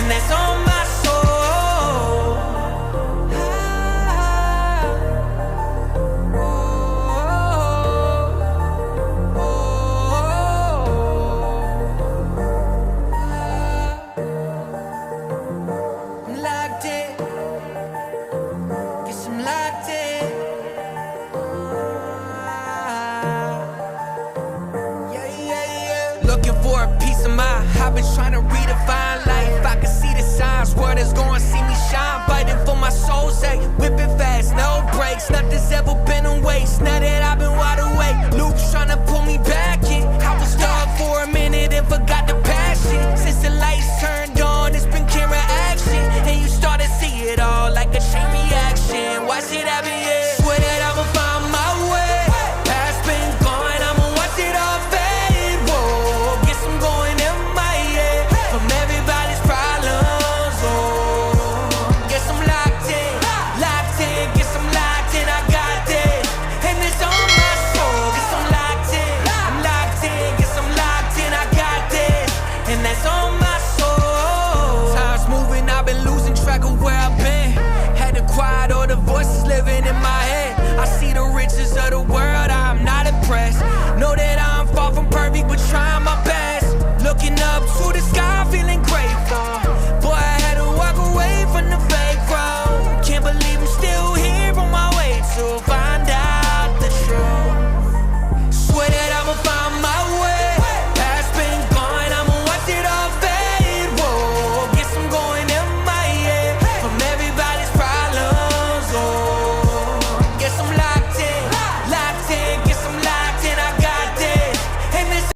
and that's on my soul. I'm locked in. Guess I'm locked in. Looking for a piece of mind. I've been trying to redefine life. I can see the signs. Word is gonna see me shine. Fighting for my soul's sake. Whipping fast, no brakes. Nothing's ever been a waste. Now that I've been wide awake, Luke's trying to pull me back in. I was stuck for a minute and forgot the passion. Since the lights turned on, it's been camera action. And you start to see it all like a chain reaction. Watch it happen, yeah. Swear that I'ma find my way. Past been gone, I'ma watch it all fade. Whoa, guess I'm going MIA from everybody's problems. Oh, guess I'm locked in, guess I'm locked in. I got this, and it's on my soul. Guess I'm locked in, guess I'm locked in. I got this, and that's on my soul. Time's moving, I've been losing track of where I've been. Had to quiet all the voices living in my head. I see the riches of the world